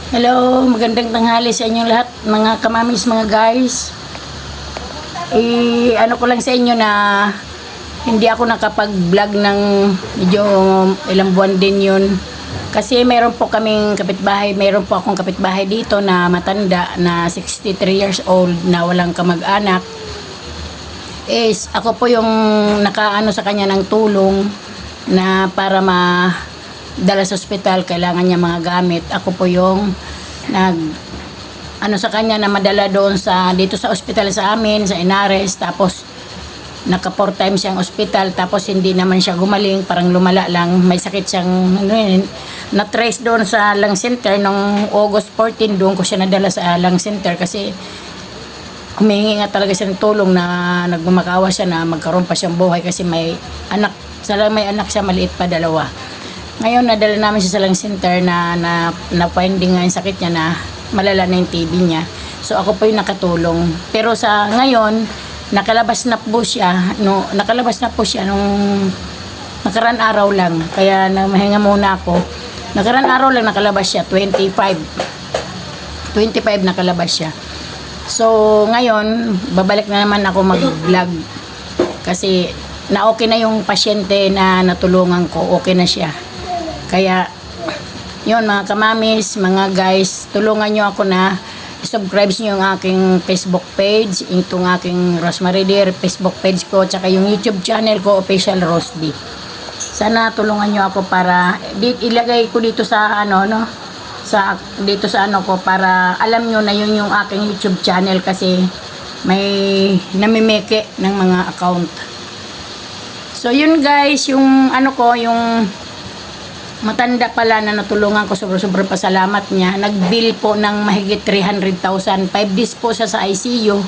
Hello, magandang tanghali sa inyong lahat, mga kamamis, mga guys. Ano ko lang sa inyo na hindi ako nakapag-vlog ng medyo ilang buwan din yun. Kasi meron po akong kapitbahay dito na matanda na 63 years old na walang kamag-anak. Ako po yung nakaano sa kanya ng tulong na para dala sa ospital, kailangan niya mga gamit. Ako po yung sa kanya na madala doon dito sa ospital sa amin, sa Inares. Tapos naka 4 times siyang ospital, tapos hindi naman siya gumaling, parang lumala lang, may sakit siyang na-trace doon sa lung center nung August 14. Doon ko siya nadala sa lung center kasi humingi nga talaga siya ng tulong na nagmamakawa siya na magkaroon pa siyang buhay kasi may anak siya, maliit pa, 2. Ngayon, nadala namin siya sa lung center na-finding nga yung sakit niya na malala na yung TB niya. So, ako po yung nakatulong. Pero sa ngayon, nakalabas na po siya nung nakaraan araw lang. Kaya mahinga muna ako. Nakaraan araw lang nakalabas siya, 25 nakalabas siya. So, ngayon, babalik na naman ako mag-vlog. Kasi, na-okay na yung pasyente na natulungan ko. Okay na siya. Kaya, yun mga kamamis, mga guys, tulungan nyo ako na subscribe nyo yung aking Facebook page, itong aking Rosemary Dear Facebook page ko, tsaka yung YouTube channel ko, Official Rosdy. Sana tulungan nyo ako para ilagay ko dito sa para alam nyo na yun yung aking YouTube channel kasi may namimeke ng mga account. So yun guys, yung yung matanda pala na natulungan ko, sobrang pasalamat niya. Nag-bill po ng mahigit 300,000. 5 days po siya sa ICU.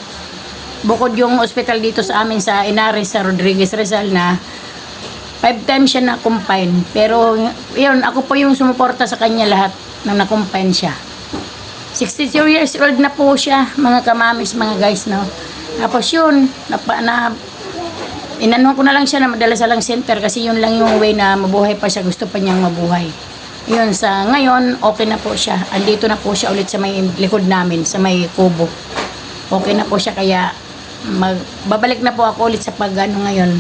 Bukod yung hospital dito sa amin sa Inares, sa Rodriguez Rizal na 5 times siya na-confine. Pero yun, ako po yung sumuporta sa kanya lahat nang na-confine siya. 62 years old na po siya, mga kamamis, mga guys, no? Tapos yun, inanuhan ko na lang siya na madala sa lung center kasi yun lang yung way na mabuhay pa siya. Gusto pa niyang mabuhay. Yun, sa ngayon, okay na po siya. Andito na po siya ulit sa may likod namin, sa may kubo. Okay na po siya, kaya babalik na po ako ulit sa ngayon.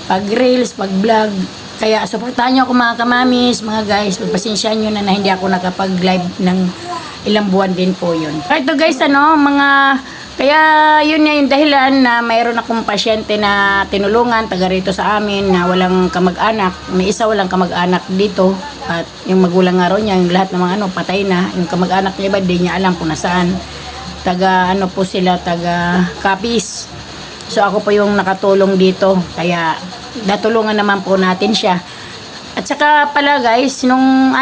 Pag-reels, pag-vlog. Kaya suportahan niyo ako mga kamamis, mga guys. Pagpasensyaan niyo na hindi ako nakapag-live ng ilang buwan din po yun. Ito guys, kaya yun nga yung dahilan na mayroon akong pasyente na tinulungan, taga rito sa amin, na walang kamag-anak. May isa walang kamag-anak dito. At yung magulang nga niya, yung lahat ng mga patay na. Yung kamag-anak niya iba, di niya alam kung nasaan. Taga Capiz. So ako po yung nakatulong dito. Kaya natulungan naman po natin siya. At saka pala guys, nung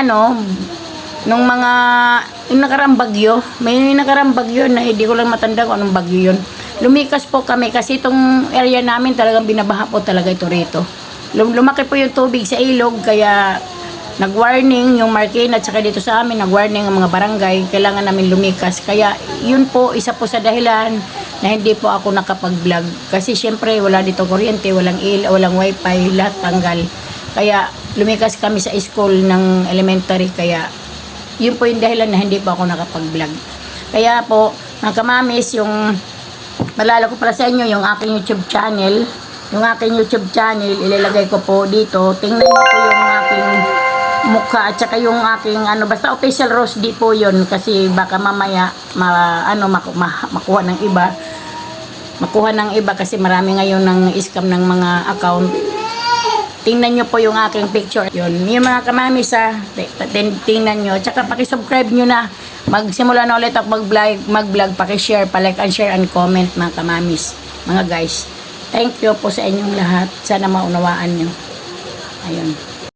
nakarang bagyo, may nakarang bagyo na hindi ko lang matanda kung anong bagyo yun. Lumikas po kami kasi itong area namin talagang binabaha po talaga ito rito. Lumaki po yung tubig sa ilog, kaya nag-warning yung Marikina at saka dito sa amin, nag-warning ang mga barangay, kailangan namin lumikas. Kaya yun po, isa po sa dahilan na hindi po ako nakapag-vlog. Kasi syempre wala dito kuryente, walang walang wifi, lahat tanggal. Kaya lumikas kami sa school ng elementary, kaya yun po yung dahilan na hindi po ako nakapag-vlog. Kaya po, mga kamamis, yung malala ko pala sa inyo, yung aking YouTube channel. Yung aking YouTube channel, ilalagay ko po dito. Tingnan niyo po yung aking mukha at saka yung aking basta Official Rosdy po yun. Kasi baka mamaya makuha ng iba kasi marami ngayon ng scam ng mga account. Tingnan nyo po yung aking picture. Yun, yung mga kamamis tingnan nyo. Tsaka pakisubscribe nyo na. Magsimula na ulit ako mag-vlog, pakishare, palike and share and comment mga kamamis, mga guys. Thank you po sa inyong lahat. Sana maunawaan nyo. Ayun.